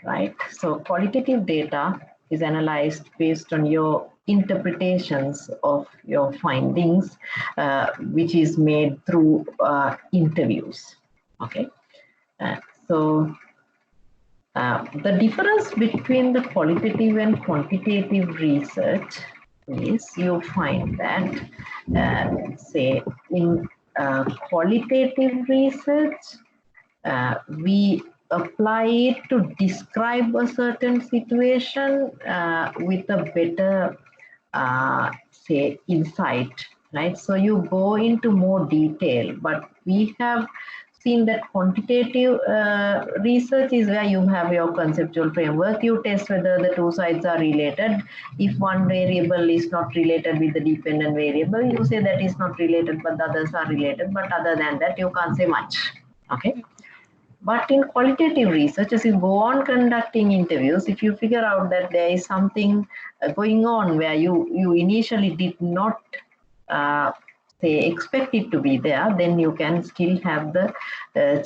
right? So qualitative data is analyzed based on your interpretations of your findings, which is made through interviews. Okay, so the difference between the qualitative and quantitative research is you find that, say, in qualitative research, we apply it to describe a certain situation with a better, say, insight, right? So you go into more detail, but we have seen that quantitative research is where you have your conceptual framework. You test whether the two sides are related. If one variable is not related with the dependent variable, you say that is not related, but the others are related. But other than that, you can't say much. Okay. But in qualitative research, as you go on conducting interviews, if you figure out that there is something going on where you initially did not say expect it to be there, then you can still have the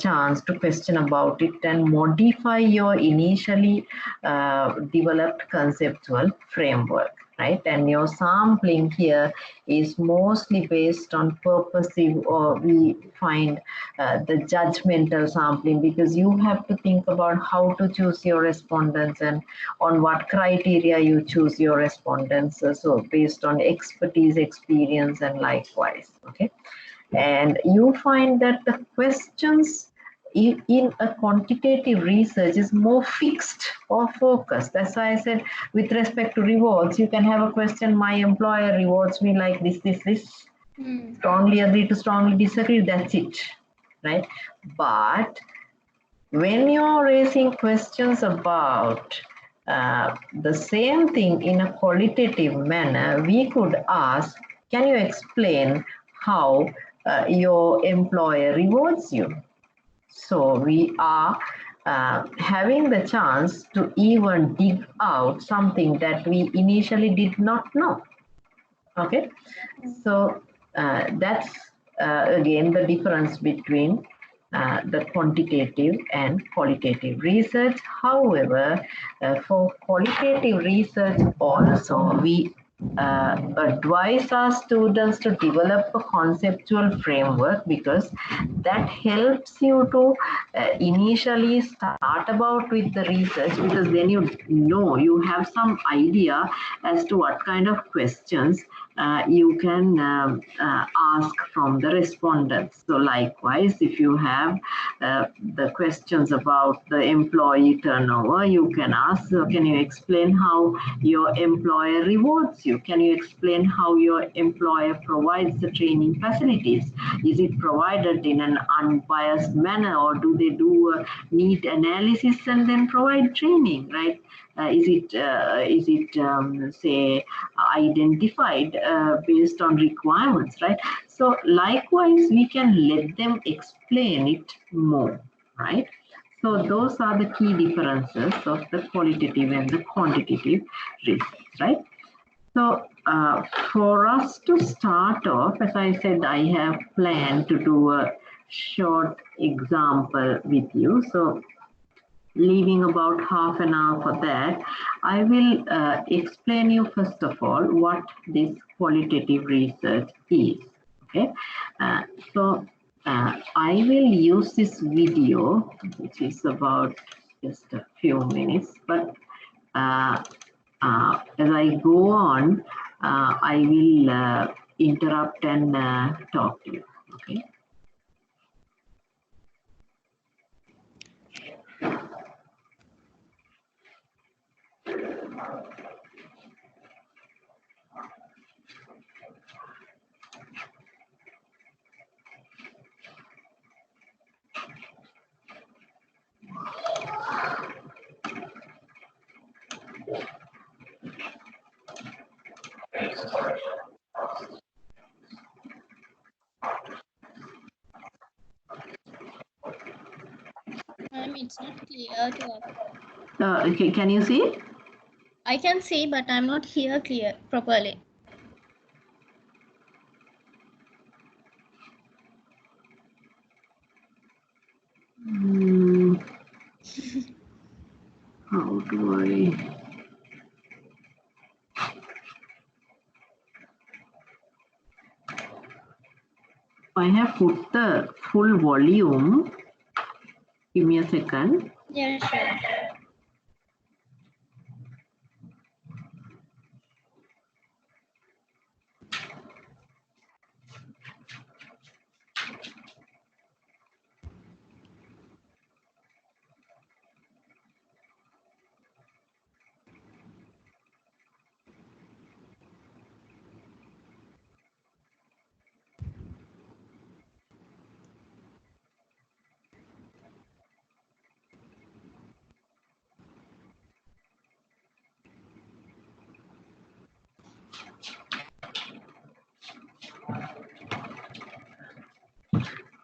chance to question about it and modify your initially developed conceptual framework, right? And your sampling here is mostly based on purposive, or we find the judgmental sampling, because you have to think about how to choose your respondents and on what criteria you choose your respondents. So based on expertise, experience, and likewise. Okay, and you find that the questions in a quantitative research is more fixed or focused. That's why I said with respect to rewards, you can have a question, my employer rewards me like this. Strongly agree to strongly disagree, that's it, right? But when you're raising questions about the same thing in a qualitative manner, we could ask, can you explain how your employer rewards you? So we are having the chance to even dig out something that we initially did not know. Okay, so that's again the difference between the quantitative and qualitative research. However, for qualitative research also, we advise our students to develop a conceptual framework, because that helps you to initially start about with the research, because then you have some idea as to what kind of questions you can ask from the respondents. So likewise, if you have the questions about the employee turnover, you can ask, can you explain how your employer rewards you? Can you explain how your employer provides the training facilities? Is it provided in an unbiased manner, or do they do a need analysis and then provide training, right? Is it say identified based on requirements, right? So likewise, we can let them explain it more, right? So those are the key differences of the qualitative and the quantitative research, right? So for us to start off, as I said, I have planned to do a short example with you. So leaving about half an hour for that, I will explain you first of all what this qualitative research is. Okay, so I will use this video, which is about just a few minutes, but as I go on, I will interrupt and talk to you. Okay. It's not clear to us. Okay, can you see? I can see, but I'm not here clear properly. do I have put the full volume. Give me a second. Yeah, sure.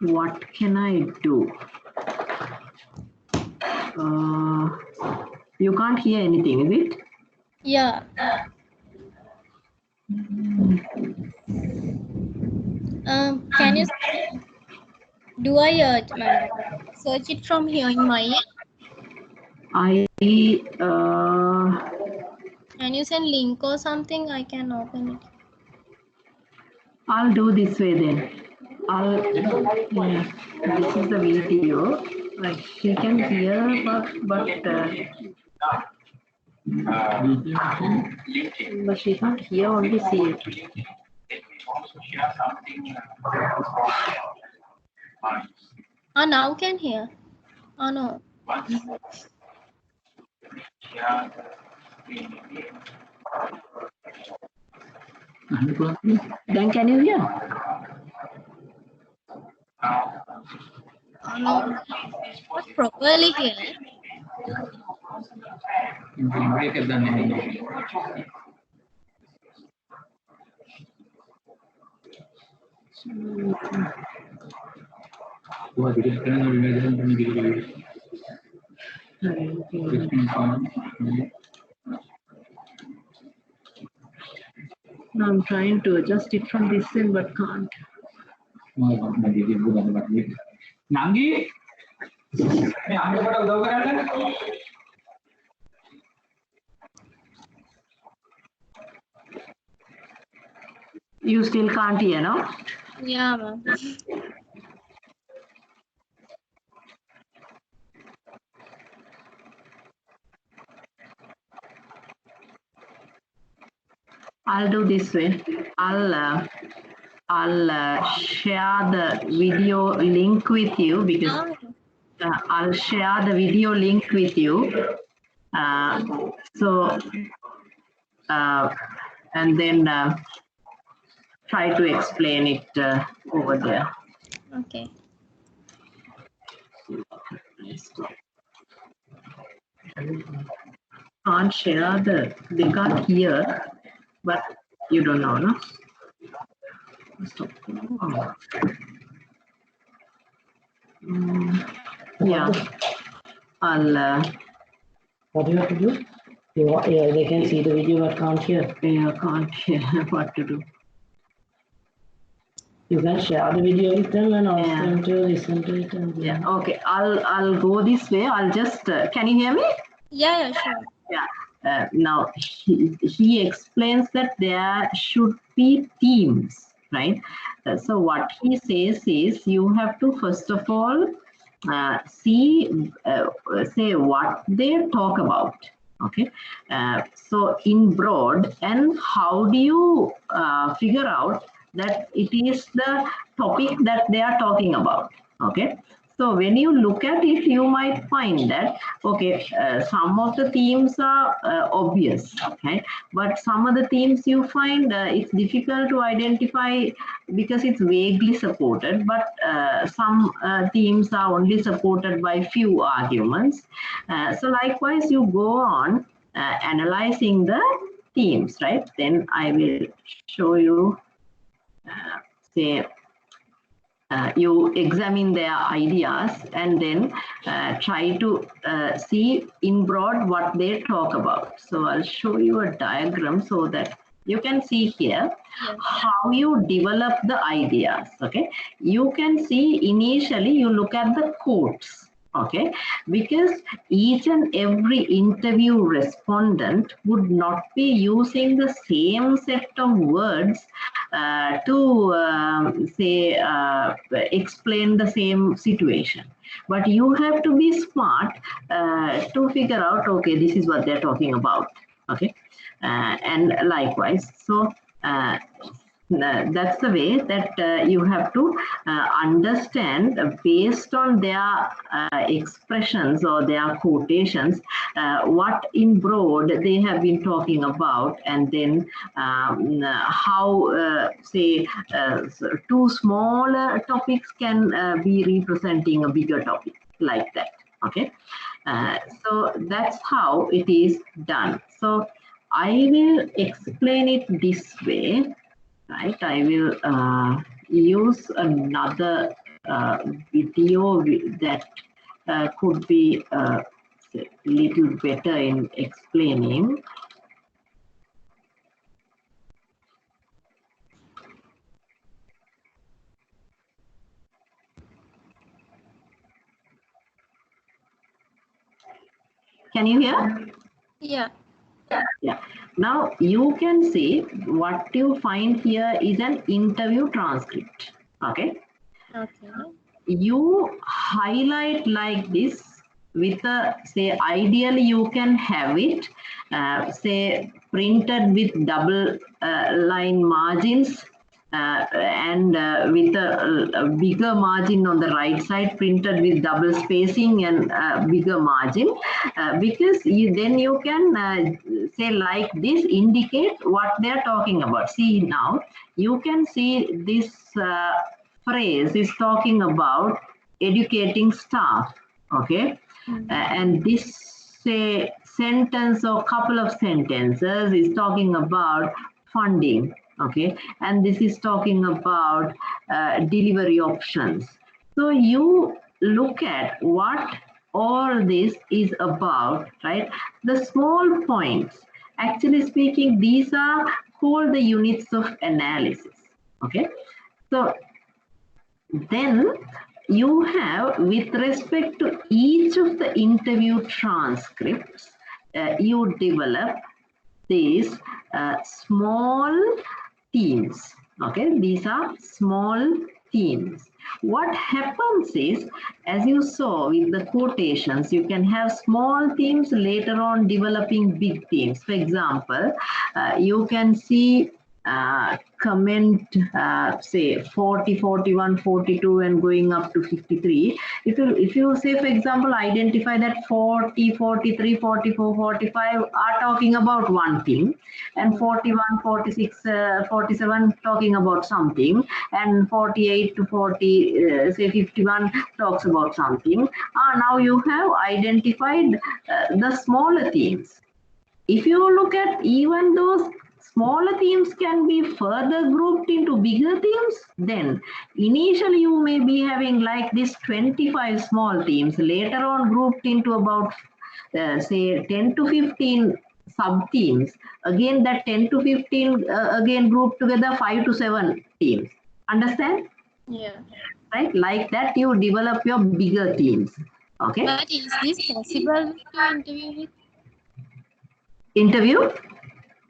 What can I do? You can't hear anything, is it? Yeah. Can you do I search it from here in my end? Can you send link or something? I can open it. I'll do this way then. This is the video. Like she can hear, but she can't hear, only see it. Now can hear. Oh no. Then can you hear? Oh no. Not properly here. I'm trying to adjust it from this end, but can't. You still can't hear, no? Yeah, ma'am. I'll do this way. I'll share the video link with you because I'll share the video link with you. And then try to explain it over there. Okay. Can't share they can't hear, but you don't know, no? Stop. Yeah, I'll. What do you have to do? They can see the video but can't hear. Yeah, can't hear what to do. You can share the video with them and ask them to listen to it. And yeah, okay. I'll go this way. I'll just. Can you hear me? Yeah, sure. Yeah. Now he explains that there should be themes, right? So what he says is you have to first of all say what they talk about. Okay. So in broad, and how do you figure out that it is the topic that they are talking about? Okay. So when you look at it, you might find that, okay, some of the themes are obvious, okay, but some of the themes you find it's difficult to identify because it's vaguely supported, but some themes are only supported by few arguments. So likewise, you go on analyzing the themes, right? Then I will show you, say, you examine their ideas and then try to see in broad what they talk about. So I'll show you a diagram so that you can see here how you develop the ideas. Okay, you can see initially you look at the quotes. Okay, because each and every interview respondent would not be using the same set of words to say explain the same situation, but you have to be smart to figure out, okay, this is what they're talking about. Okay, and likewise, so that's the way that you have to understand based on their expressions or their quotations what in broad they have been talking about, and then how say two smaller topics can be representing a bigger topic, like that. Okay, so that's how it is done. So I will explain it this way. Right, I will use another video that could be a little better in explaining. Can you hear? Yeah. Yeah. Now you can see what you find here is an interview transcript. Okay. Okay. You highlight like this with a, say, ideally you can have it say printed with double line margins and with a bigger margin on the right side, printed with double spacing and bigger margin, because then you can say like this, indicate what they're talking about. See, now you can see this phrase is talking about educating staff. Okay, and this say sentence or couple of sentences is talking about funding. Okay, and this is talking about delivery options. So you look at what all this is about, right? The small points, actually speaking, these are called the units of analysis. Okay, so then you have, with respect to each of the interview transcripts, you develop these small themes. Okay, these are small themes. What happens is, as you saw with the quotations, you can have small themes later on developing big themes. For example, you can see comment say 40, 41, 42 and going up to 53. If you say, for example, identify that 40, 43, 44, 45 are talking about one thing, and 41, 46, 47 talking about something, and 48 to 40 say 51 talks about something, now you have identified the smaller themes. If you look at even those smaller themes can be further grouped into bigger themes, then initially you may be having like this 25 small themes, later on grouped into about say 10 to 15 sub themes. Again, that 10 to 15 again grouped together 5 to 7 themes. Understand? Yeah. Right? Like that you develop your bigger themes. Okay. But is this possible to interview with? Interview?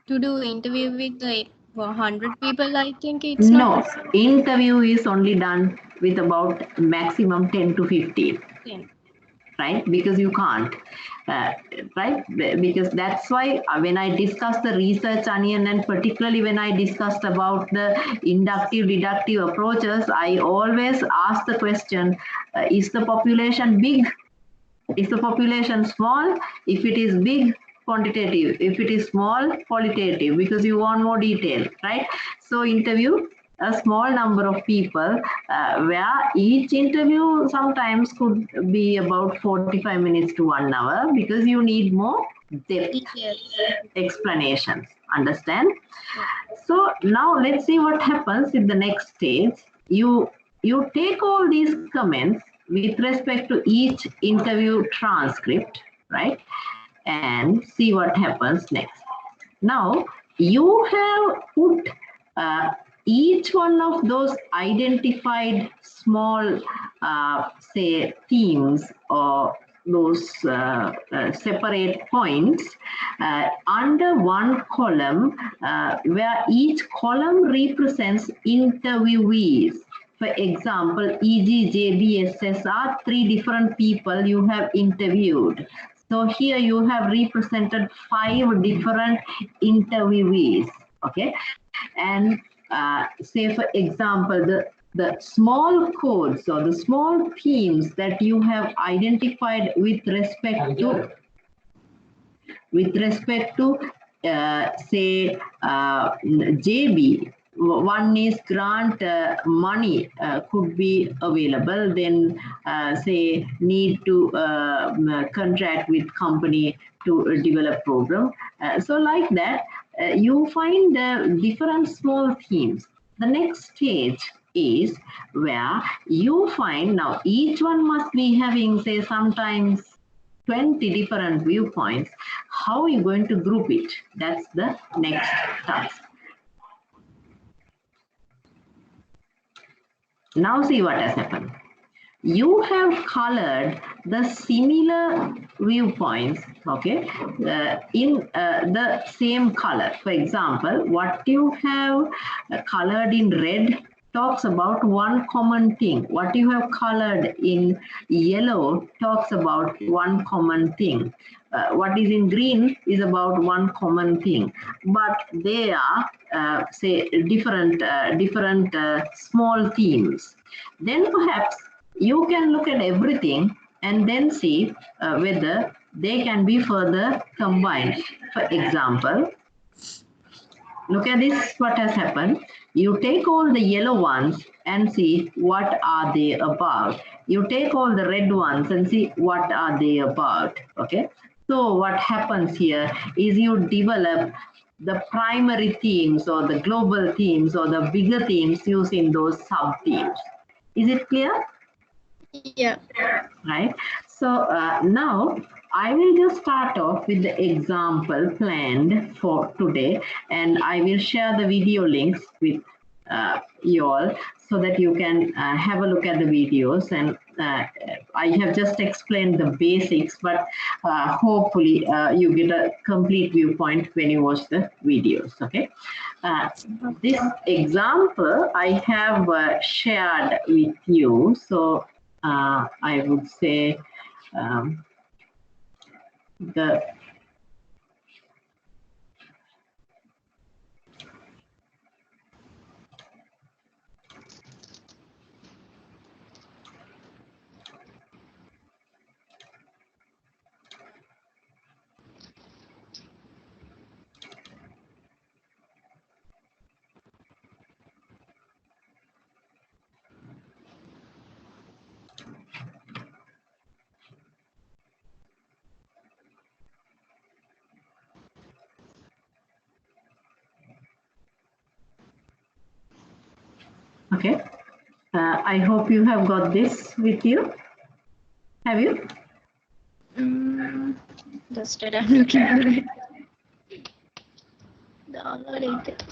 To do interview with like 100 people, I think it's not No, possible. interview is only done with about maximum 10 to 15. 10. Right, because you can't right, because that's why when I discussed the research onion, and particularly when I discussed about the inductive deductive approaches, I always ask the question, is the population big, is the population small? If it is big, quantitative. If it is small, qualitative, because you want more detail, right? So interview a small number of people, where each interview sometimes could be about 45 minutes to 1 hour, because you need more depth Details. explanations. Understand? So now let's see what happens in the next stage. You take all these comments with respect to each interview transcript, right? And see what happens next. Now you have put each one of those identified small, say, themes or those separate points under one column, where each column represents interviewees. For example, EG, JB, SS are 3 different people you have interviewed. So here you have represented 5 different interviewees. Okay, and say for example, the small codes or the small themes that you have identified with respect to say JB. One is grant money could be available, then say need to contract with company to develop program. So like that, you find different small themes. The next stage is where you find, now each one must be having, say, sometimes 20 different viewpoints. How are you going to group it? That's the next task. Now see what has happened. You have colored the similar viewpoints, okay, in the same color. For example, what you have colored in red talks about one common thing. What you have colored in yellow talks about one common thing. What is in green is about one common thing, but they are say different small themes. Then perhaps you can look at everything and then see whether they can be further combined. For example, look at this, what has happened. You take all the yellow ones and see what are they about. You take all the red ones and see what are they about. Okay. So what happens here is you develop the primary themes or the global themes or the bigger themes using those sub-themes. Is it clear? Yeah. Right. So now I will just start off with the example planned for today, and I will share the video links with you all so that you can have a look at the videos. And I have just explained the basics, but hopefully you get a complete viewpoint when you watch the videos. Okay. This example I have shared with you. So I would say the okay. I hope you have got this with you. Have you? Just I'm looking for it. Download it.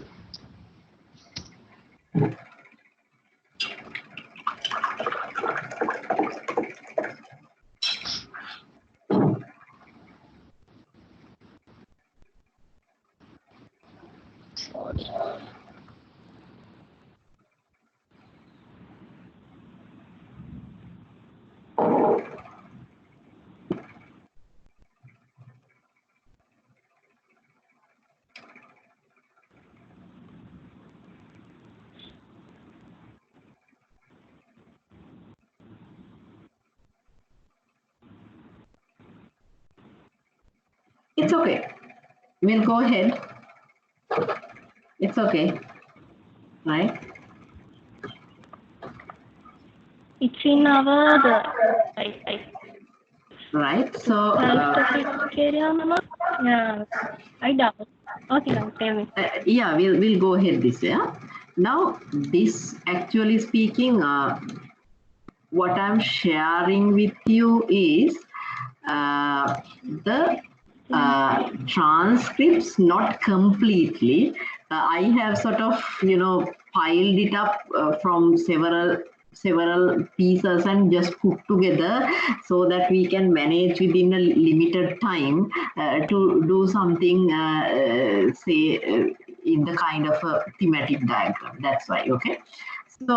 Sorry. It's okay. We'll go ahead. It's okay. Right? It's in our Right. So yeah, I doubt. Okay, now tell me. yeah, we'll go ahead this. Yeah. Now this actually speaking, what I'm sharing with you is the transcripts, not completely. I have sort of, piled it up from several pieces and just put together so that we can manage within a limited time to do something, say, in the kind of a thematic diagram. That's why, okay? So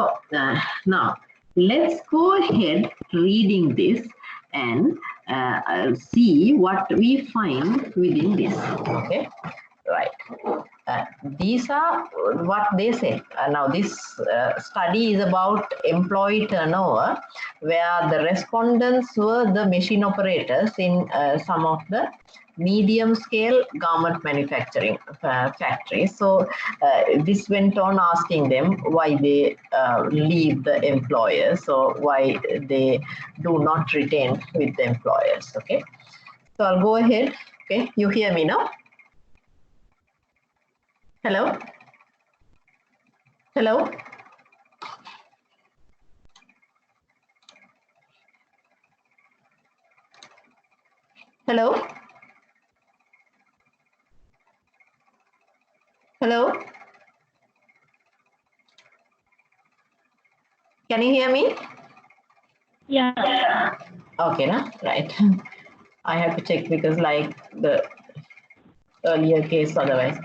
now let's go ahead reading this and see what we find within this, okay? Right. These are what they say. Now, this study is about employee turnover, where the respondents were the machine operators in some of the medium scale garment manufacturing factories. So, this went on asking them why they leave the employers, so why they do not retain with the employers. Okay. So, I'll go ahead. Okay. You hear me now? Hello? Hello? Hello? Hello? Can you hear me? Yeah. Okay, no? Right. I have to check because like the earlier case otherwise.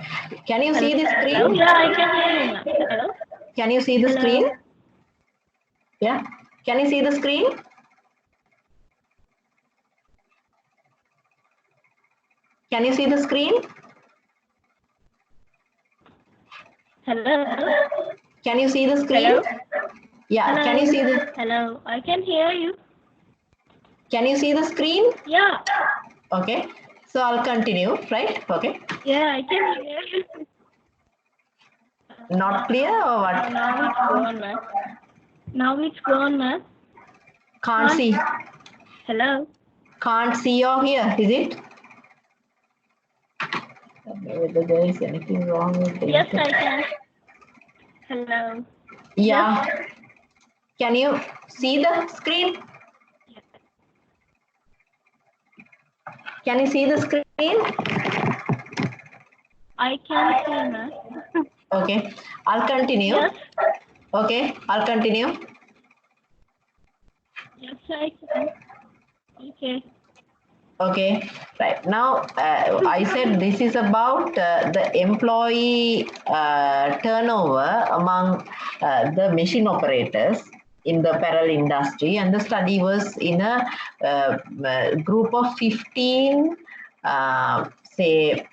Can you see the Hello? screen? Yeah, I can hear you, ma'am. Hello? Can you see the Hello? screen? Yeah. Can you see the screen? Can you see the screen? Hello? Can you see the screen? Hello? Yeah. Hello? Can you see the? Hello? I can hear you. Can you see the screen? Yeah. Okay. So I'll continue, right? Okay. Yeah, I can hear you. Not clear or what? Now it's gone, ma'am. Now it's gone, ma'am. Can't see. Hello? Can't see or hear, is it? Whether there is anything wrong with the Yes, internet. I can. Hello? Yeah. Can you see the screen? Can you see the screen? I can see, ma'am. Okay. I'll continue. Yes. Okay. I'll continue. Yes, I can. Okay. Okay. Right. Now, I said this is about the employee turnover among the machine operators in the apparel industry, and the study was in a group of 15 say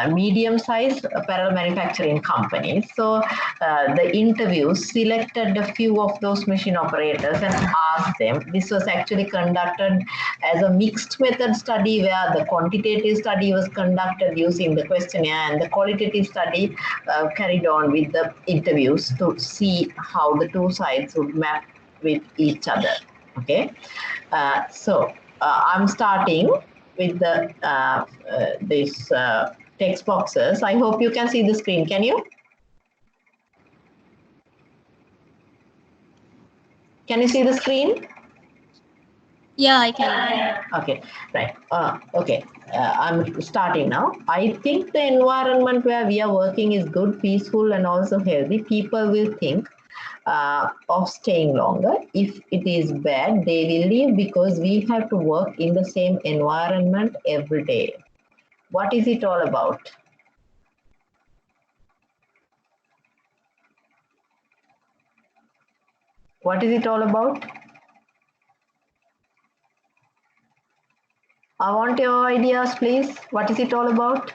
medium-sized apparel manufacturing companies. So the interviews selected a few of those machine operators and asked them. This was actually conducted as a mixed method study where the quantitative study was conducted using the questionnaire and the qualitative study carried on with the interviews to see how the two sides would map with each other. Okay, so I'm starting with the this text boxes. I hope you can see the screen. Can you? Can you see the screen? Yeah, I can. Okay, right. Okay, I'm starting now. I think the environment where we are working is good, peaceful, and also healthy. People will think of staying longer. If it is bad, they will leave because we have to work in the same environment every day. What is it all about? What is it all about? I want your ideas, please. What is it all about?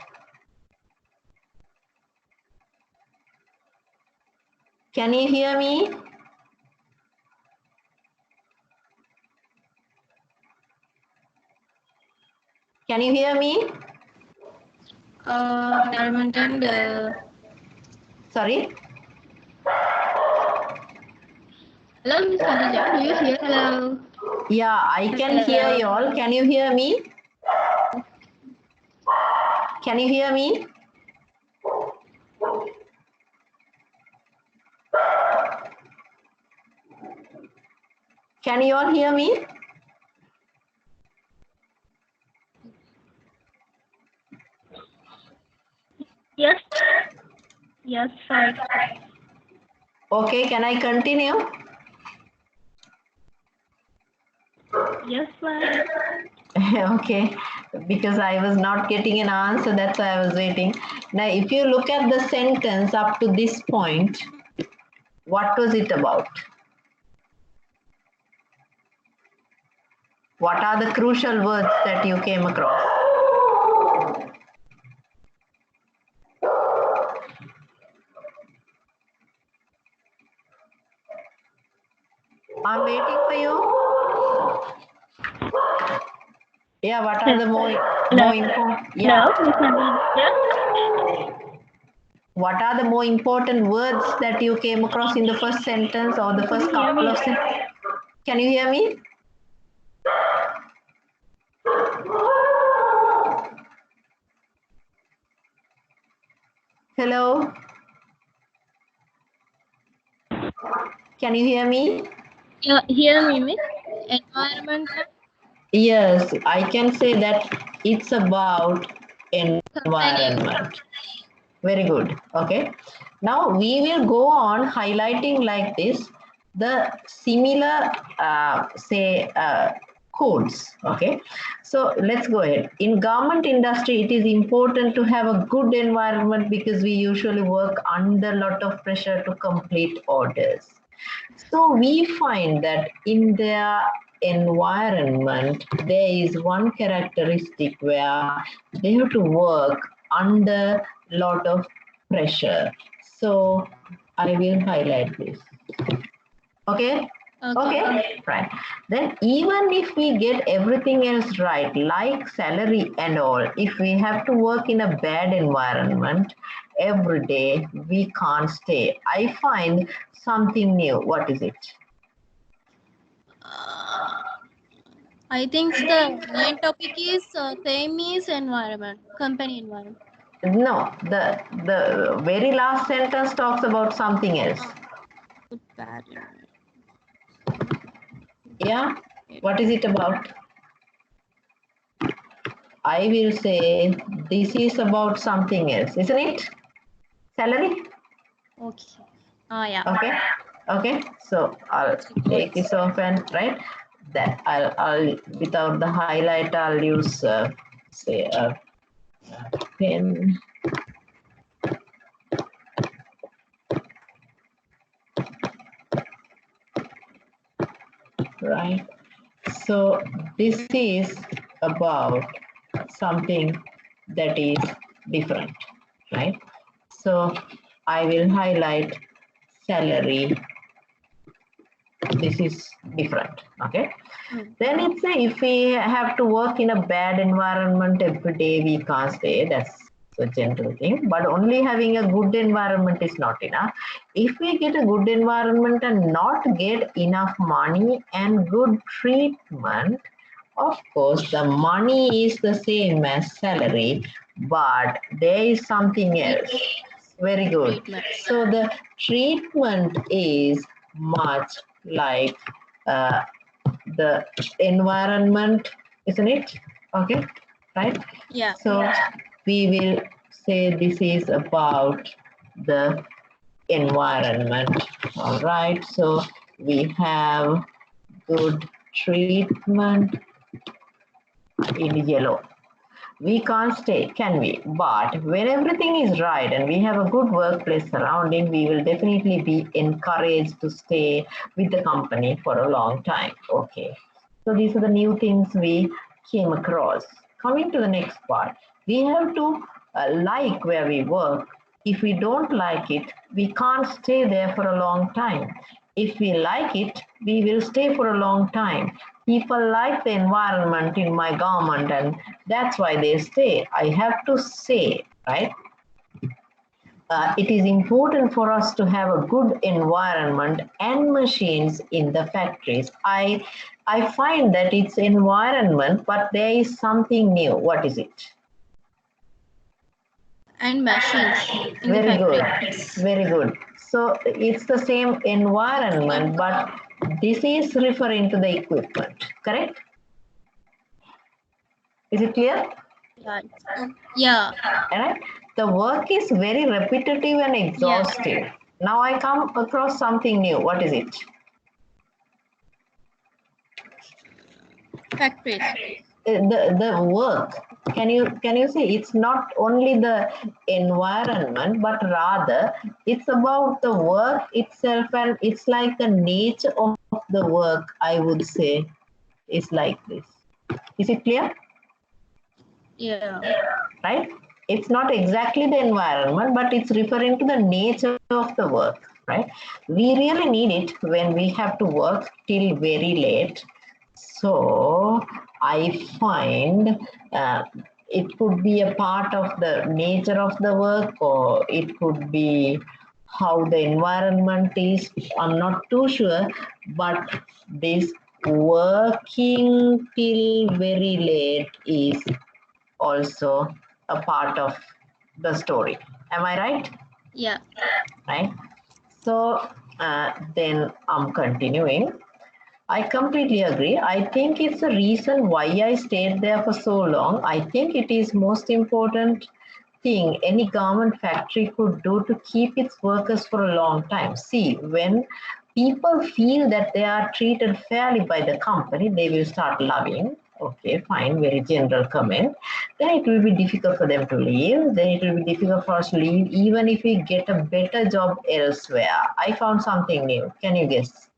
Can you hear me? Can you hear me? Environment and Sorry? hello, Miss Khadija. Do you hear? Hello. Yeah, I can hear you all. Can you hear me? Can you hear me? Can you all hear me? Yes. Yes, right. Okay, can I continue? Yes, ma'am. Okay, because I was not getting an answer, that's why I was waiting. Now, if you look at the sentence up to this point, what was it about? What are the crucial words that you came across? I'm waiting for you. Yeah, what are the more important? Yeah. What are the more important words that you came across in the first sentence or the first couple of sentences? Can you hear me? Hello? Can you hear me? Yeah, hear me, miss. Environment. Yes, I can say that it's about Company. environment. Very good. Okay. Now we will go on highlighting like this the similar, codes. Okay. So let's go ahead. In government industry, it is important to have a good environment because we usually work under a lot of pressure to complete orders. So we find that in their environment, there is one characteristic where they have to work under a lot of pressure. So I will highlight this. Okay? Okay, right. Then even if we get everything else right, like salary and all, if we have to work in a bad environment every day, we can't stay. I find something new. What is it? I think the main topic is same is environment, company environment. No, the very last sentence talks about something else. Good, bad environment. Yeah, what is it about? I will say this is about something else, isn't it? Salary? Okay. Yeah. Okay, okay. So I'll take this off and right. That I'll without the highlight I'll use say a pen. Right. So this is about something that is different, right? So I will highlight salary. This is different, okay? Then it's a, if we have to work in a bad environment every day, we can't stay. That's a general thing. But only having a good environment is not enough. If we get a good environment and not get enough money and good treatment, of course, the money is the same as salary, but there is something else. Very good. Treatment. So the treatment is much like the environment, isn't it? Okay, right? Yeah. So we will say this is about the environment. All right. So we have good treatment in yellow. We can't stay, can we? But when everything is right and we have a good workplace surrounding, we will definitely be encouraged to stay with the company for a long time. Okay. So these are the new things we came across. Coming to the next part, we have to like where we work. If we don't like it, we can't stay there for a long time. If we like it, we will stay for a long time. People like the environment in my government and that's why they stay. I have to say, right? It is important for us to have a good environment and machines in the factories. I find that it's environment, but there is something new. What is it? And machines in the Very factory. good. Very good. So it's the same environment, but this is referring to the equipment, correct? Is it clear? Yeah. Yeah. Right? The work is very repetitive and Yeah. exhaustive, Now I come across something new. What is it? Factories. The work. Can you see? It's not only the environment, but rather it's about the work itself, and it's like the nature of the work. I would say is like this. Is it clear? Yeah. Right? It's not exactly the environment, but it's referring to the nature of the work, right? We really need it when we have to work till very late. So I find it could be a part of the nature of the work, or it could be how the environment is. I'm not too sure, but this working till very late is also a part of the story. Am I right? Yeah. Right. So then I'm continuing. I completely agree. I think it's the reason why I stayed there for so long. I think it is most important thing any garment factory could do to keep its workers for a long time. See, when people feel that they are treated fairly by the company, they will start loving. Okay, fine, very general comment. Then it will be difficult for them to leave. Then it will be difficult for us to leave, even if we get a better job elsewhere. I found something new. Can you guess?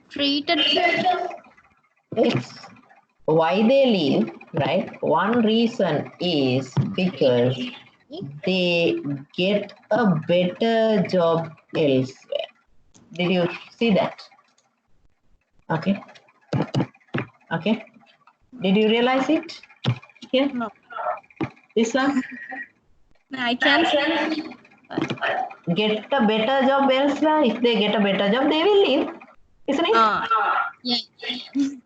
Treated. It's why they leave, right? One reason is because they get a better job elsewhere. Did you see that? Okay. Okay. Did you realize it? Yeah. No. This one? I can see. Get a better job elsewhere. If they get a better job, they will leave. Isn't it? Yeah.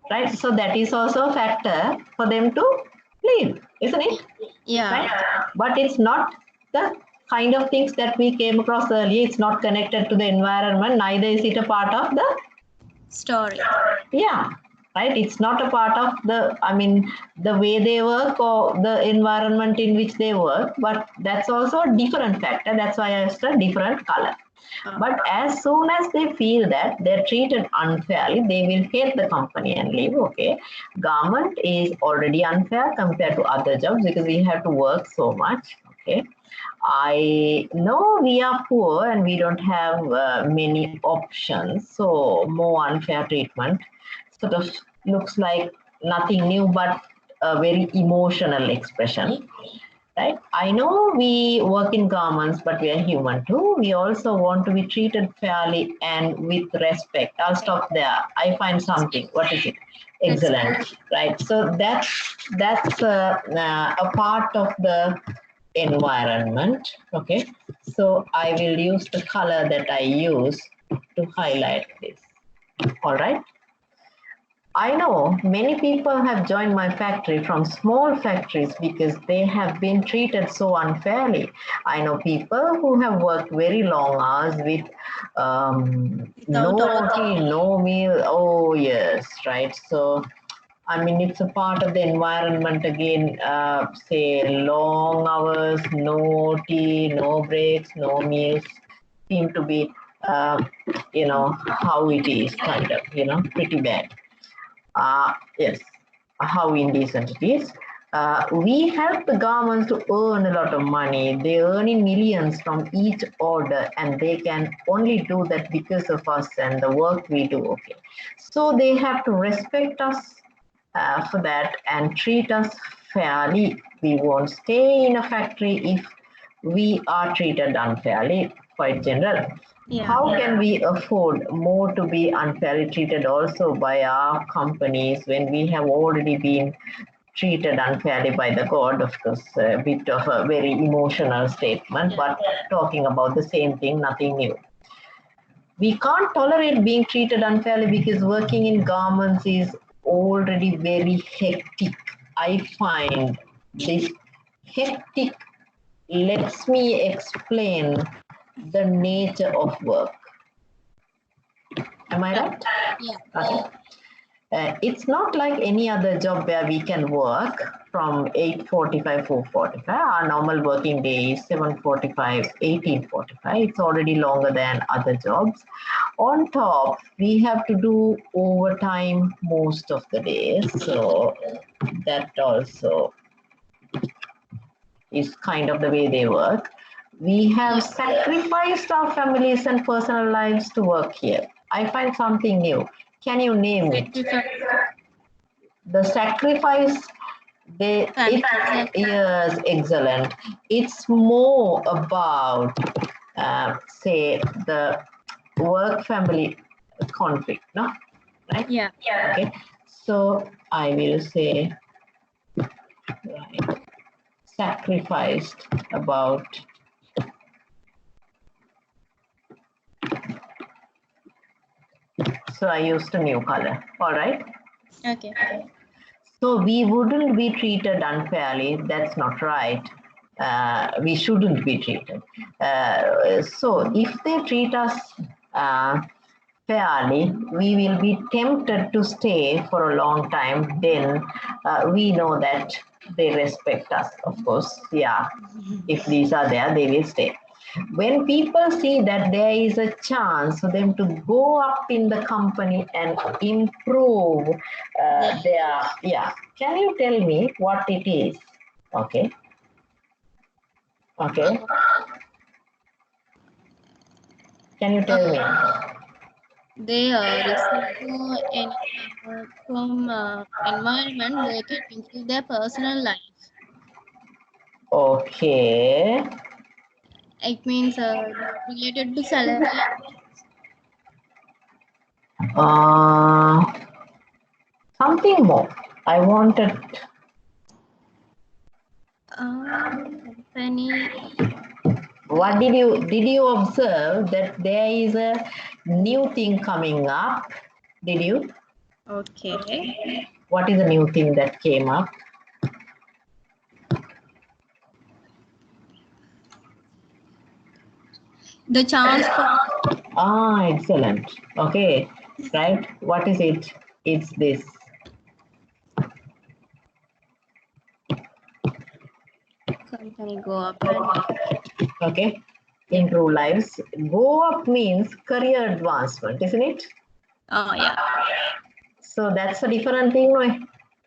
Right. So that is also a factor for them to leave, isn't it? Yeah. Right? But it's not the kind of things that we came across earlier. It's not connected to the environment, neither is it a part of the Story. yeah, right. It's not a part of the way they work or the environment in which they work, but that's also a different factor. That's why I used a different color. But as soon as they feel that they're treated unfairly, they will hate the company and leave. Okay, government is already unfair compared to other jobs because we have to work so much. Okay, I know we are poor and we don't have many options, so more unfair treatment sort of looks like nothing new, but a very emotional expression. Right? I know we work in garments, but we are human too. We also want to be treated fairly and with respect. I'll stop there. I find something. What is it? Excellent. Right. So that's a part of the environment. Okay. So I will use the color that I use to highlight this. All right. I know many people have joined my factory from small factories because they have been treated so unfairly. I know people who have worked very long hours with no tea, no meal. Oh, yes, right. So, I mean, it's a part of the environment again, say long hours, no tea, no breaks, no meals seem to be, how it is kind of, pretty bad. Yes, how indecent it is. We help the governments to earn a lot of money. They earn in millions from each order, and they can only do that because of us and the work we do. Okay, so they have to respect us for that and treat us fairly. We won't stay in a factory if we are treated unfairly. Quite general. Yeah. How can we afford more to be unfairly treated also by our companies when we have already been treated unfairly by the God? Of course, a bit of a very emotional statement, but talking about the same thing, nothing new. We can't tolerate being treated unfairly because working in garments is already very hectic. I find this hectic lets me explain the nature of work. Am I right? Yeah. Okay. It's not like any other job where we can work from 8:45, 4:45. Our normal working day is 7:45, 18:45. It's already longer than other jobs. On top, we have to do overtime most of the days. So that also is kind of the way they work. We have sacrificed our families and personal lives to work here. I find something new. Can you name it? The sacrifice, yes, excellent. It's more about, say, the work family conflict, no? Right? Yeah. Okay. So I will say, right, sacrificed about so I used a new color. All right. Okay. So we wouldn't be treated unfairly. That's not right. We shouldn't be treated. So if they treat us fairly, we will be tempted to stay for a long time. Then we know that they respect us, of course. Yeah, if these are there, they will stay. When people see that there is a chance for them to go up in the company and improve their, yeah, can you tell me what it is? Okay. Okay. Can you tell me? They receive any from environment, they can improve their personal life. Okay. It means related to salary. Something more. I wanted. Company. What did you observe that there is a new thing coming up? Did you? Okay. What is the new thing that came up? The chance for. Excellent. Okay, right. What is it? It's this. Company go up and. Okay, improve lives. Go up means career advancement, isn't it? Oh yeah. So that's a different thing, no?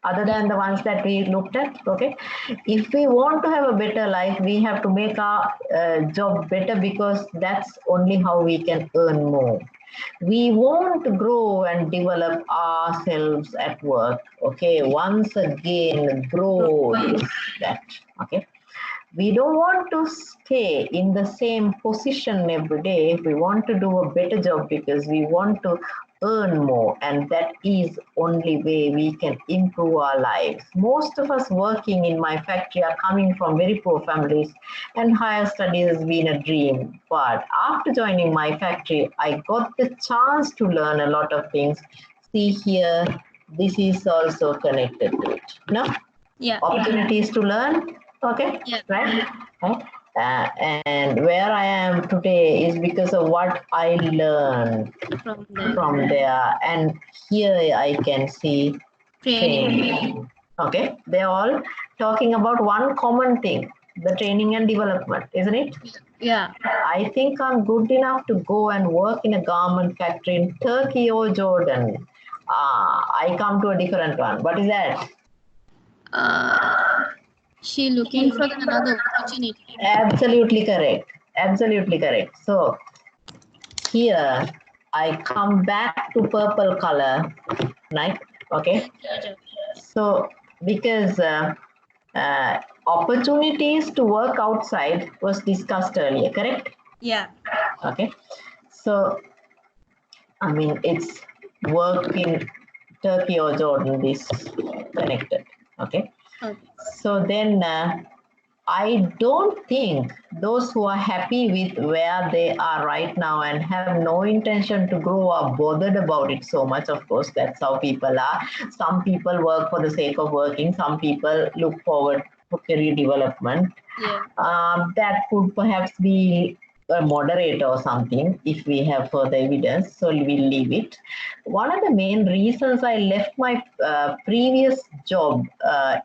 Other than the ones that we looked at. Okay, if we want to have a better life, we have to make our job better, because that's only how we can earn more. We want to grow and develop ourselves at work. Okay, once again, grow is that. Okay, we don't want to stay in the same position every day. We want to do a better job because we want to earn more, and that is only way we can improve our lives. Most of us working in my factory are coming from very poor families, and higher studies has been a dream. But after joining my factory, I got the chance to learn a lot of things. See here, this is also connected to it. No? Yeah. Opportunities to learn. Okay. Yeah. Right. And where I am today is because of what I learned from there. And here I can see training. Okay. They're all talking about one common thing, the training and development, isn't it? Yeah. I think I'm good enough to go and work in a garment factory in Turkey or Jordan. I come to a different one. What is that? She looking for another opportunity. Absolutely correct. Absolutely correct. So here I come back to purple color, right? Okay. So because opportunities to work outside was discussed earlier, correct? Yeah. Okay. So I mean, it's work in Turkey or Jordan, this connected. Okay. So then I don't think those who are happy with where they are right now and have no intention to grow are bothered about it so much. Of course, that's how people are. Some people work for the sake of working. Some people look forward for career development. Yeah. That could perhaps be a moderator or something if we have further evidence, so we'll leave it. One of the main reasons I left my previous job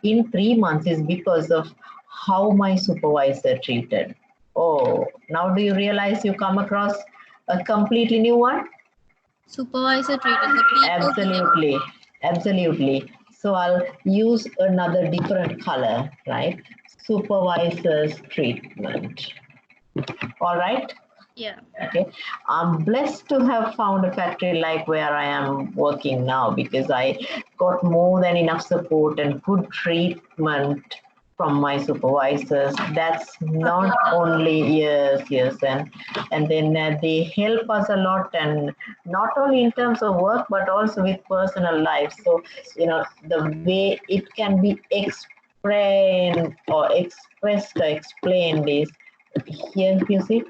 in 3 months is because of how my supervisor treated. Oh, now do you realize you come across a completely new one? Supervisor treated the people. Absolutely, absolutely. So I'll use another different color, right? Supervisor's treatment. All right. Yeah. Okay. I'm blessed to have found a factory like where I am working now, because I got more than enough support and good treatment from my supervisors. That's not only yes, and then they help us a lot, and not only in terms of work but also with personal life. So the way it can be explained or expressed or explained is here. You see,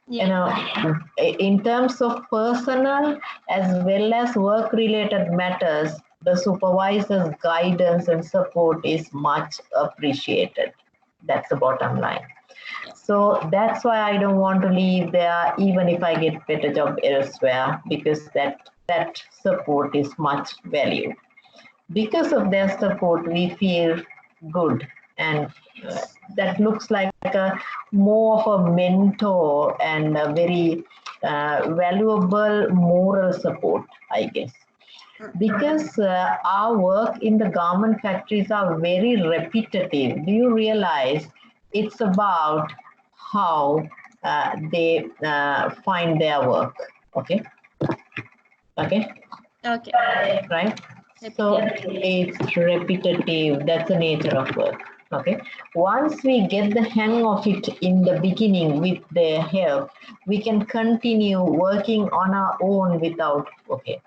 in terms of personal as well as work related matters, the supervisor's guidance and support is much appreciated. That's the bottom line. So that's why I don't want to leave there even if I get better job elsewhere, because that support is much valued. Because of their support, we feel good, and that looks like a more of a mentor and a very valuable moral support, I guess. Because our work in the garment factories are very repetitive. Do you realize it's about how they find their work? Okay. Okay. Right. So it's repetitive. That's the nature of work. Okay. Once we get the hang of it in the beginning with their help, we can continue working on our own without. Okay.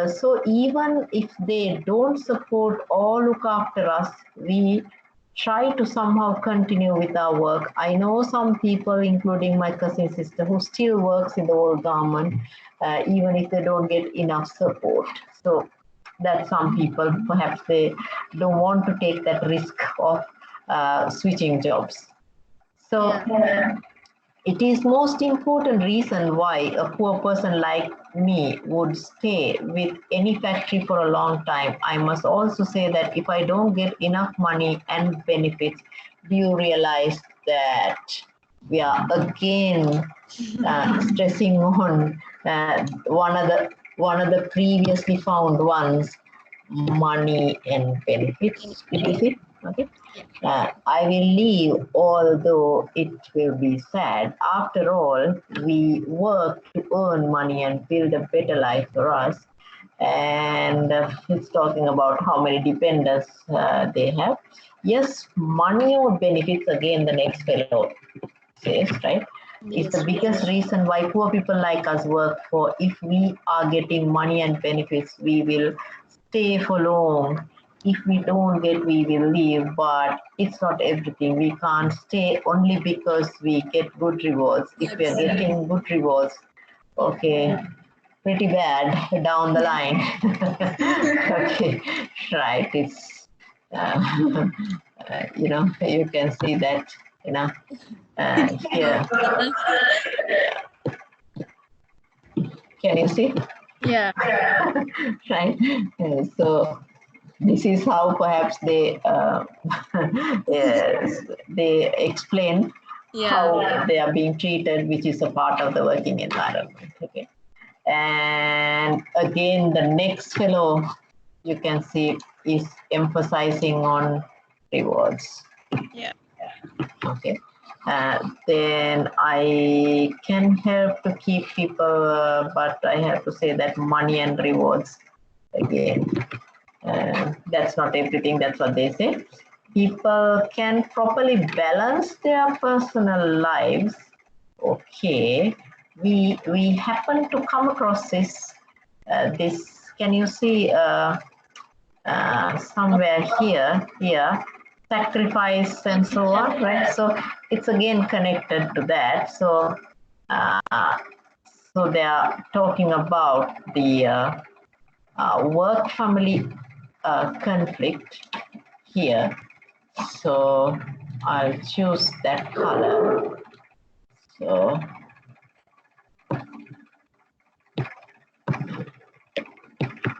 So even if they don't support or look after us, we try to somehow continue with our work. I know some people, including my cousin sister, who still works in the old garment, even if they don't get enough support. So that some people, perhaps they don't want to take that risk of switching jobs. So it is most important reason why a poor person like me would stay with any factory for a long time. I must also say that if I don't get enough money and benefits, do you realize that we are again stressing on one of the previously found ones, money and benefits. Did you see? Okay. I will leave, although it will be sad. After all, we work to earn money and build a better life for us. And it's talking about how many dependents they have. Yes, money or benefits, again, the next fellow says, right? It's the biggest reason why poor people like us work for. If we are getting money and benefits, we will stay for long. If we don't get, we will leave, but it's not everything. We can't stay only because we get good rewards. If we are getting good rewards, okay, pretty bad down the line. Okay, right. It's, you can see that, here. Can you see? Yeah. Right. So this is how perhaps they yes, they explain how they are being treated, which is a part of the working environment. Okay. And again, the next fellow you can see is emphasizing on rewards. Yeah. Okay. Then I can help to keep people, but I have to say that money and rewards again. That's not everything. That's what they say. People can properly balance their personal lives. Okay. We happen to come across this. Can you see somewhere here? Sacrifice and so on, right? So it's again connected to that. So so they are talking about the work family conflict here. So I'll choose that color. So,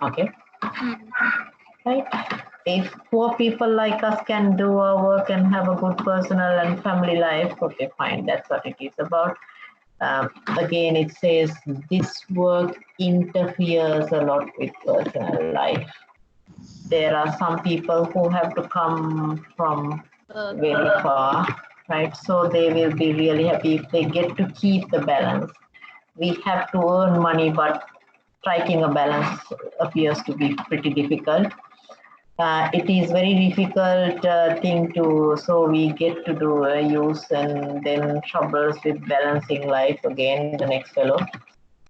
okay. Right. If poor people like us can do our work and have a good personal and family life, okay, fine. That's what it is about. Again, it says this work interferes a lot with personal life. There are some people who have to come from very far, right? So they will be really happy if they get to keep the balance. We have to earn money, but striking a balance appears to be pretty difficult. It is very difficult thing to, so we get to do a use and then troubles with balancing life again, the next fellow.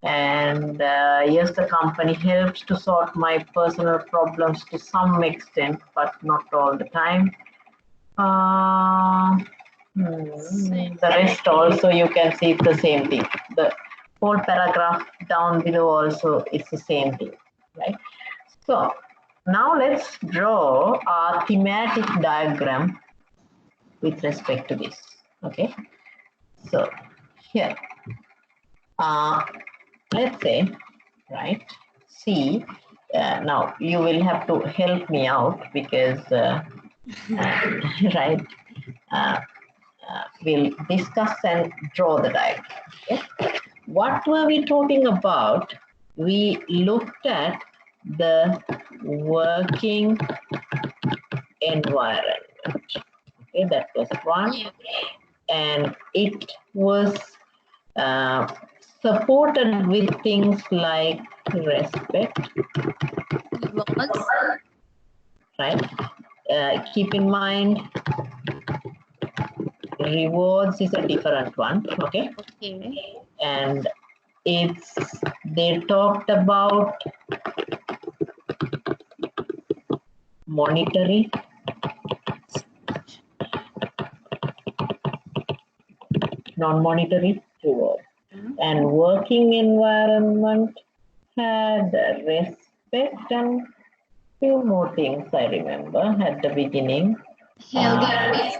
And yes, the company helps to sort my personal problems to some extent, but not all the time. The rest also you can see it's the same thing. The whole paragraph down below also it's the same thing, right? So now let's draw a thematic diagram with respect to this. Okay, so here, let's say, right, see, now you will have to help me out because, right, we'll discuss and draw the diagram. Okay? What were we talking about? We looked at the working environment. Okay, that was one. And it was supported with things like respect, right? Keep in mind, rewards is a different one, okay? And they talked about monetary, non-monetary reward. And working environment had respect and few more things I remember at the beginning. Yes,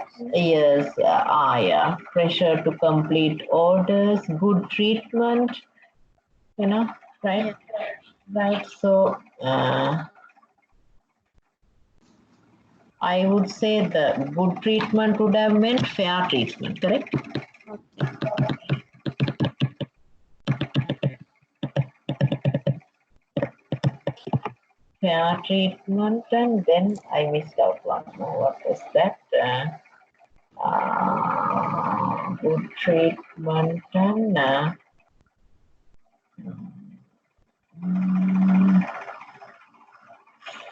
yeah, pressure to complete orders, good treatment, you know, right? Yeah. Right, so I would say the good treatment would have meant fair treatment, correct? Fair treatment, and then I missed out one more. What was that? Good treatment and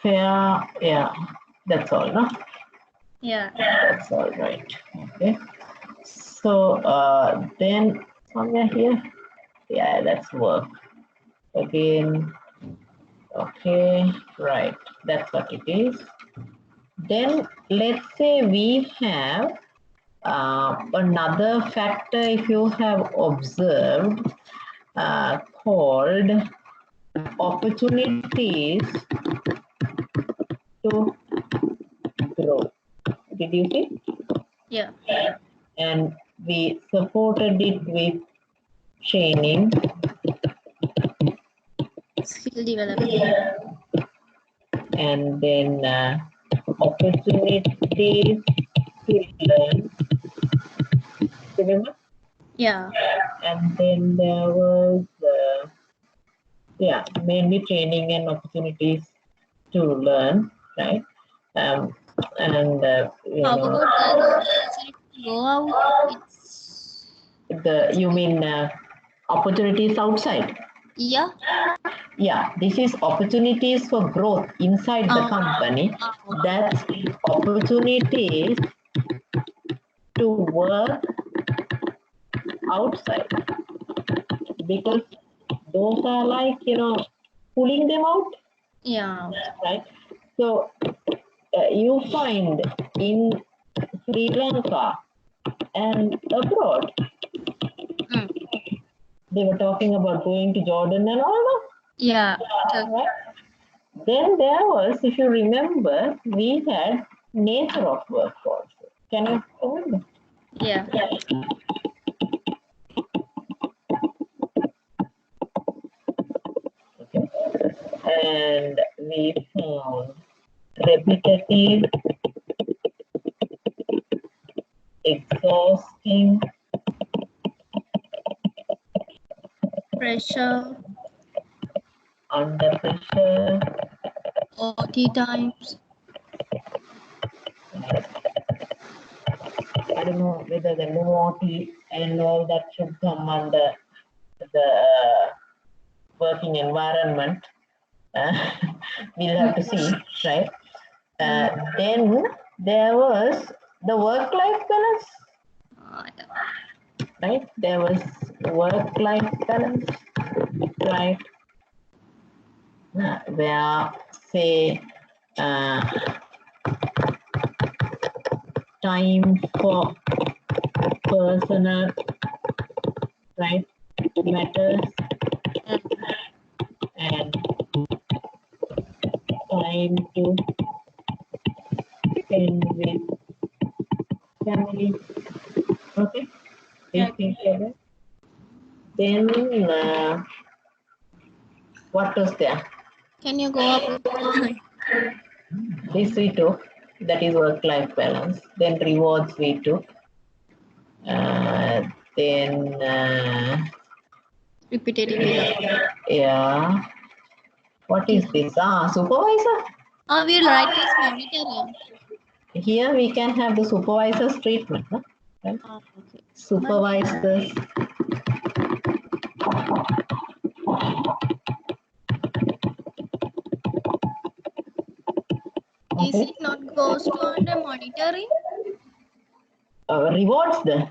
fair, yeah, that's all, no? Yeah. That's all right. Okay. So then somewhere here, yeah, that's work. Again, okay, right. That's what it is. Then let's say we have another factor, if you have observed, called opportunities to grow. Did you see? Yeah. And we supported it with training, skill development, and then opportunities to learn. Remember? Yeah. And then there was mainly training and opportunities to learn, right? And you How know, about the opportunity to go out? You mean opportunities outside? Yeah. Yeah, this is opportunities for growth inside the company. That's opportunities to work outside, because those are like, pulling them out. Yeah. Right. So you find in Sri Lanka and abroad, they were talking about going to Jordan and all that. Yeah. Right. Then there was, if you remember, we had nature of work also. Can you remember? Yeah. we found repetitive, exhausting, Pressure, under pressure, OT times. I don't know whether the no OT and all that should come under the working environment. We'll have to see, right? Then there was the work-life balance, right? There was work-life balance, right? Where, say, time for personal, right, matters, and time to spend with family. Okay, these things are there. Then what was there? Can you go up? This we took, that is work-life balance. Then rewards we took. Then Repetitive below. yeah, what is this? Supervisor. We'll write this monitoring. Here we can have the supervisor's treatment, no? Right? Okay. Supervisors. Is it not goes to under monitoring? Rewards the.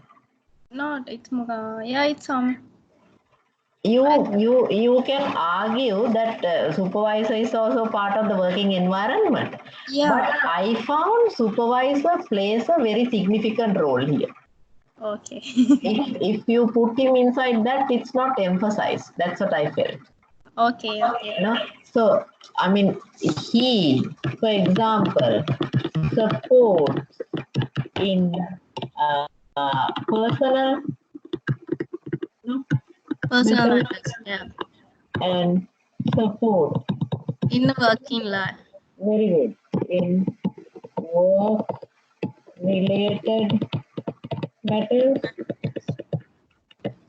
Not, it's yeah, it's You can argue that supervisor is also part of the working environment. yeah. But I found supervisor plays a very significant role here. Okay. If you put him inside that, it's not emphasized. That's what I felt. Okay, okay. No? So, I mean, he, for example, supports in personal, no? Personal matters matters, yeah. and support. In the working life. Very good. In work related matters.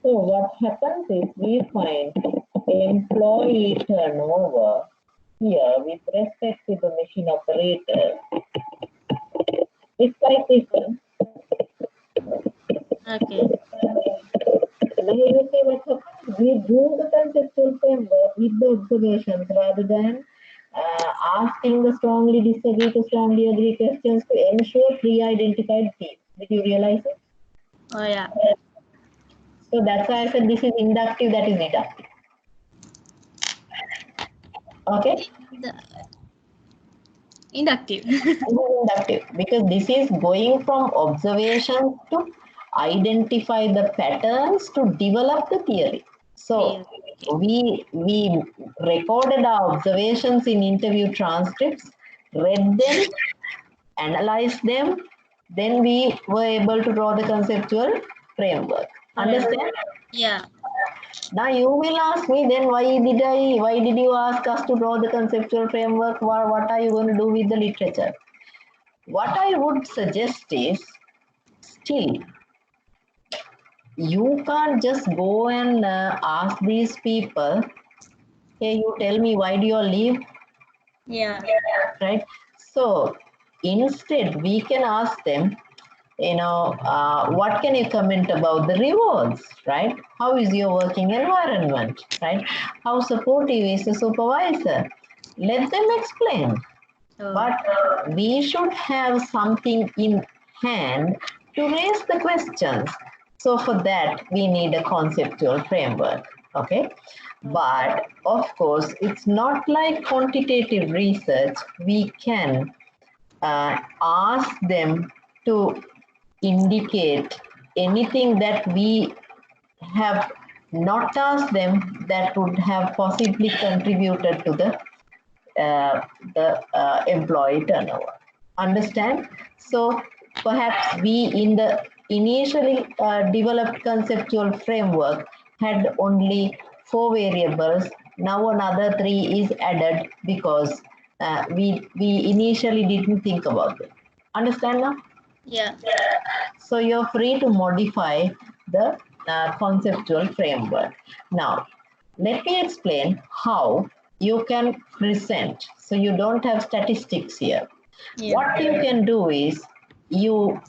So what happens is we find employee turnover here with respect to the machine operator. It's like this one. Okay. Now you see what happens? We do the conceptual framework with the observations rather than asking the strongly disagree to strongly agree questions to ensure pre-identified themes. Did you realize it? Oh yeah. So that's why I said this is inductive, that is deductive. Okay? Inductive. Inductive, because this is going from observations to identify the patterns to develop the theory. So we recorded our observations in interview transcripts, read them, analyzed them, then we were able to draw the conceptual framework. Understand? Yeah. Now you will ask me then why did you ask us to draw the conceptual framework? What are you going to do with the literature? What I would suggest is still you can't just go and ask these people, hey, you tell me why do you leave? Yeah. Right? So instead we can ask them, what can you comment about the rewards, right? How is your working environment, right? How supportive is the supervisor? Let them explain. But we should have something in hand to raise the questions. So for that, we need a conceptual framework, okay? But of course, it's not like quantitative research. We can ask them to indicate anything that we have not asked them that would have possibly contributed to the employee turnover. Understand? So perhaps we in the initially developed conceptual framework had only 4 variables. Now another 3 is added because we initially didn't think about it. Understand now? Yeah. So you're free to modify the conceptual framework. Now, let me explain how you can present. So you don't have statistics here. Yeah. What you can do is you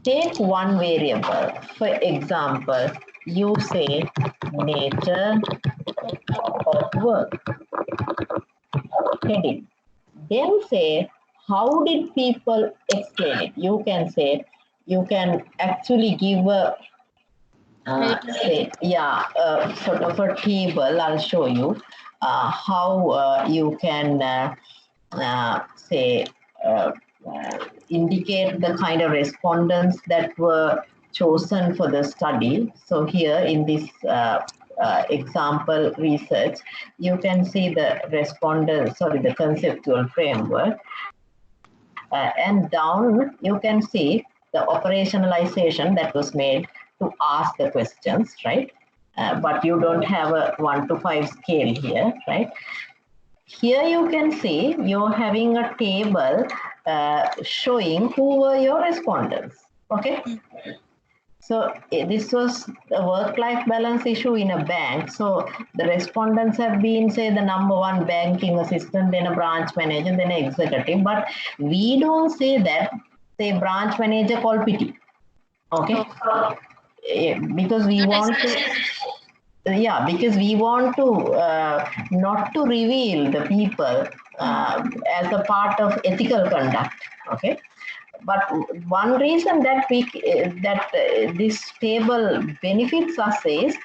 take one variable. For example, you say nature of work, heading. Then say, how did people explain it? You can say, you can actually give a say, yeah, sort of a table. I'll show you how you can say indicate the kind of respondents that were chosen for the study. So here in this example research, you can see the respondent, sorry, the conceptual framework. And down you can see the operationalization that was made to ask the questions, right? But you don't have a 1 to 5 scale here, right? Here you can see you're having a table showing who were your respondents, okay? So this was a work-life balance issue in a bank. So the respondents have been, say, the number one banking assistant, then a branch manager, then an executive. But we don't say that, say, branch manager called pity, okay? Because we want to, yeah, because we want to not to reveal the people as a part of ethical conduct, okay? But one reason that this table benefits us is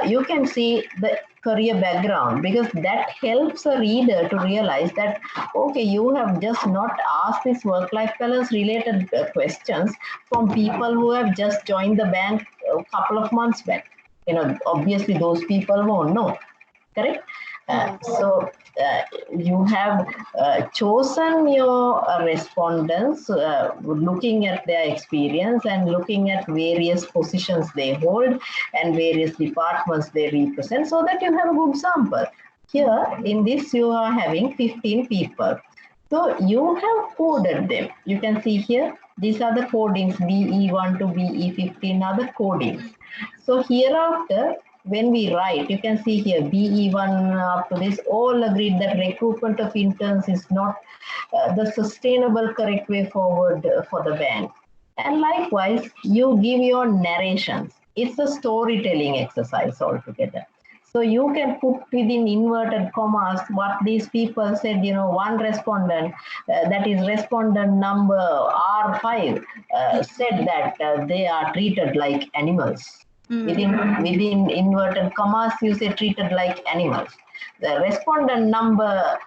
you can see the career background, because that helps a reader to realize that, okay, you have just not asked this work-life balance related questions from people who have just joined the bank a couple of months back. You know, obviously those people won't know, correct? So you have chosen your respondents looking at their experience and looking at various positions they hold and various departments they represent, so that you have a good sample. Here in this you are having 15 people. So you have coded them. You can see here, these are the codings, BE1 to BE15 are the codings. So hereafter, when we write, you can see here BE1 up to this, all agreed that recruitment of interns is not the sustainable correct way forward for the bank. And likewise, you give your narrations. It's a storytelling exercise altogether. So you can put within inverted commas what these people said. You know, one respondent, that is respondent number R5, said that they are treated like animals. Within inverted commas, you say treated like animals. The respondent number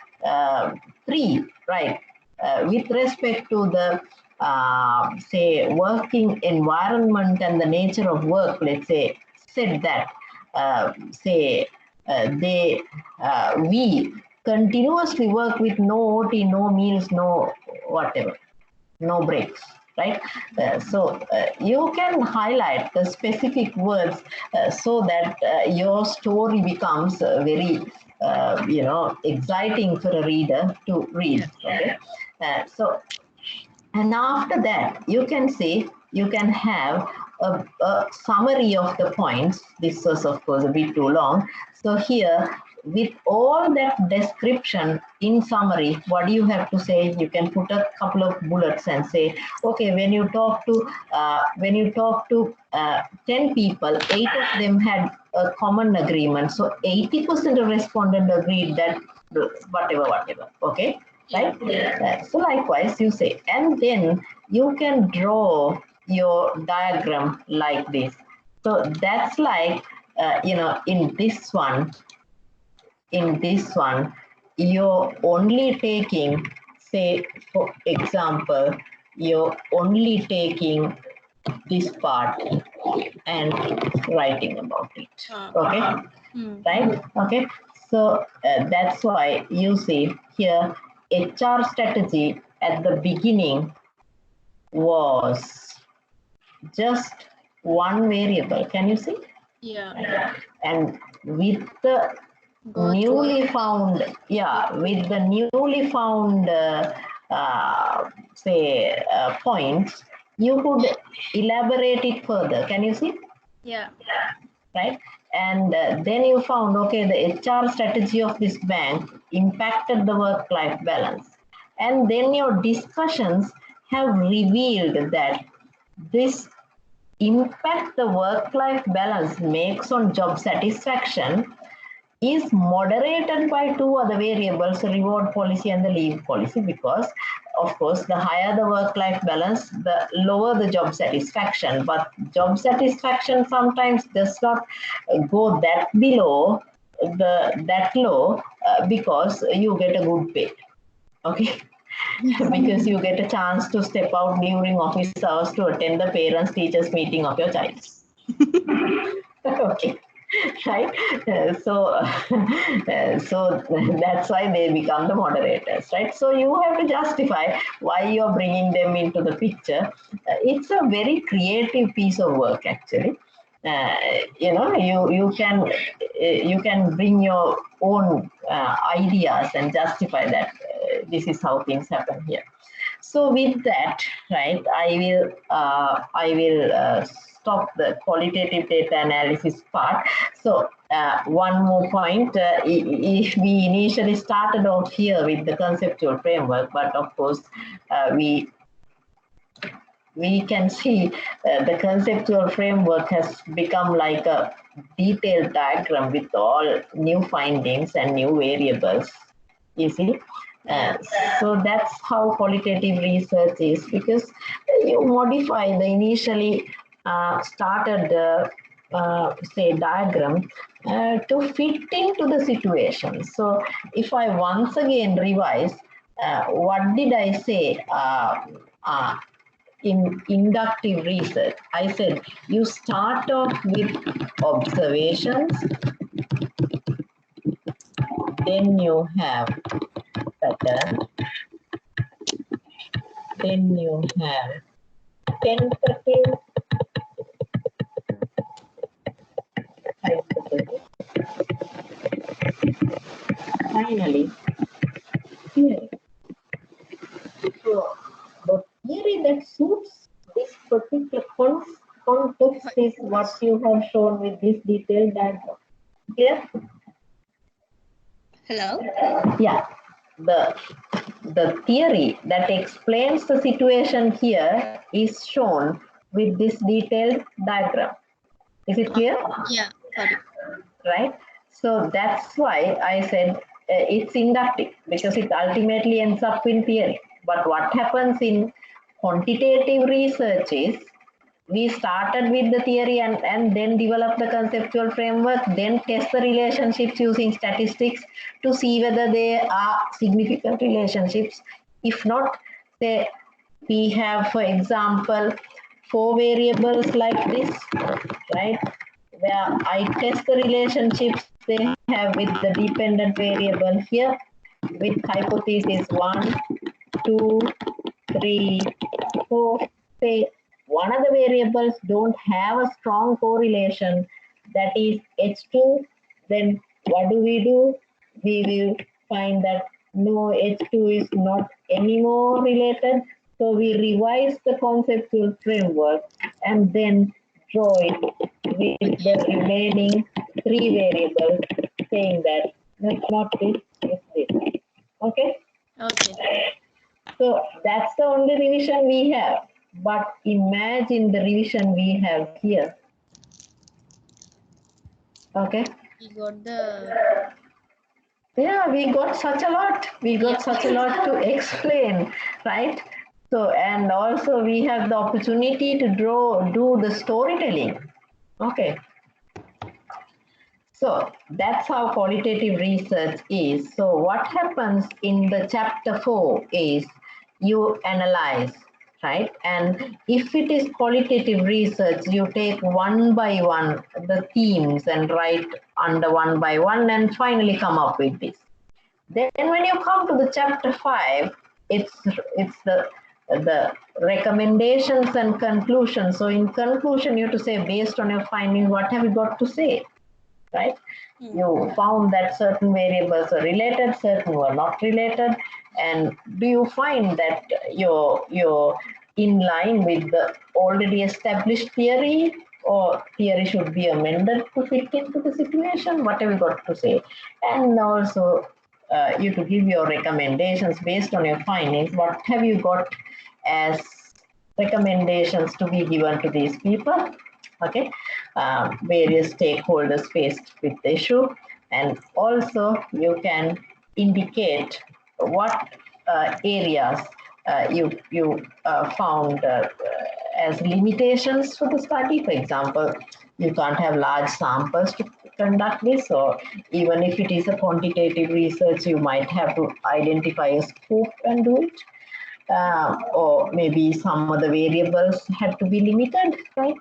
3, right, with respect to the say working environment and the nature of work, let's say, said that we continuously work with no OT, no meals, no whatever, no breaks, right? You can highlight the specific words so that your story becomes very exciting for a reader to read. Okay, and after that, you can say, you can have a summary of the points. This was, of course, a bit too long. So here, with all that description in summary, what do you have to say? You can put a couple of bullets and say, okay, when you talk to 10 people, 8 of them had a common agreement. So 80% of respondents agreed that whatever, okay? Right? So likewise, you say, and then you can draw your diagram like this. So that's like, in this one, you're only taking, say, for example, you're only taking this part and writing about it. Okay? Right? Okay. So that's why you see here, HR strategy at the beginning was just one variable. Can you see? Yeah. And with the Go newly through. found, yeah, with the newly found, say, points, you could elaborate it further. Can you see? Yeah. Right? And then you found, okay, the HR strategy of this bank impacted the work-life balance. And then your discussions have revealed that this impact the work-life balance makes on job satisfaction is moderated by two other variables, the reward policy and the leave policy, because of course the higher the work-life balance, the lower the job satisfaction. But job satisfaction sometimes does not go that below that low because you get a good pay. Okay. Because you get a chance to step out during office hours to attend the parents teachers meeting of your child. Okay. Right. So that's why they become the moderators, right? So you have to justify why you're bringing them into the picture. It's a very creative piece of work, actually. You can bring your own ideas and justify that this is how things happen here. So with that, right, I will stop the qualitative data analysis part. So one more point, if we initially started off here with the conceptual framework, but of course we can see the conceptual framework has become like a detailed diagram with all new findings and new variables. You see? Yeah. So that's how qualitative research is, because you modify the initially started say diagram to fit into the situation. So if I once again revise, what did I say? In inductive research, I said you start off with observations, then you have pattern, then you have tentative hypothesis, finally theory. So the theory that suits this particular context is what you have shown with this detailed diagram. Clear? Hello. Yeah. The theory that explains the situation here is shown with this detailed diagram. Is it clear? Yeah. Got it. Right? So that's why I said it's inductive, because it ultimately ends up in theory. But what happens in quantitative research is we started with the theory and then develop the conceptual framework, then test the relationships using statistics to see whether they are significant relationships. If not, say we have, for example, 4 variables like this, right? Where I test the relationships they have with the dependent variable here with hypothesis 1, 2, 3, 4. Say one of the variables don't have a strong correlation, that is H2, then what do? We will find that no, H2 is not anymore related. So we revise the conceptual framework and then draw it with the remaining 3 variables, saying that that's not this, it's this. Okay? Okay. So that's the only revision we have. But imagine the revision we have here. Okay? We got the. Yeah, we got such a lot. We got such a lot to explain, right? So, and also we have the opportunity to do the storytelling. Okay. So that's how qualitative research is. So what happens in the chapter 4 is you analyze, right? And if it is qualitative research, you take one by one the themes and write under one by one and finally come up with this. Then when you come to the chapter 5, it's the recommendations and conclusions. So in conclusion, you have to say, based on your finding, what have you got to say? right? You found that certain variables are related, certain were not related, and do you find that you're in line with the already established theory, or theory should be amended to fit into the situation? What have you got to say? And also you to give your recommendations based on your findings. What have you got as recommendations to be given to these people? Okay, various stakeholders faced with the issue, and also you can indicate what areas you found as limitations for the study. For example, you can't have large samples to conduct this, or even if it is a quantitative research, you might have to identify a scope and do it. Or maybe some of the variables had to be limited, right?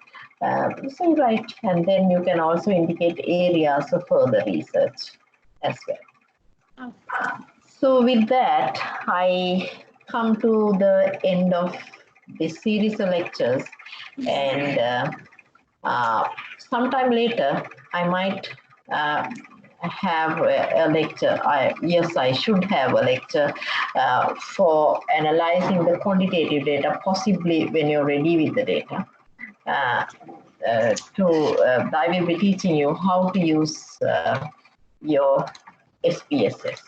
So right, and then you can also indicate areas of further research as well. So with that, I come to the end of this series of lectures, and sometime later I might have a lecture. Yes, I should have a lecture for analyzing the quantitative data, possibly when you're ready with the data. I will be teaching you how to use your SPSS.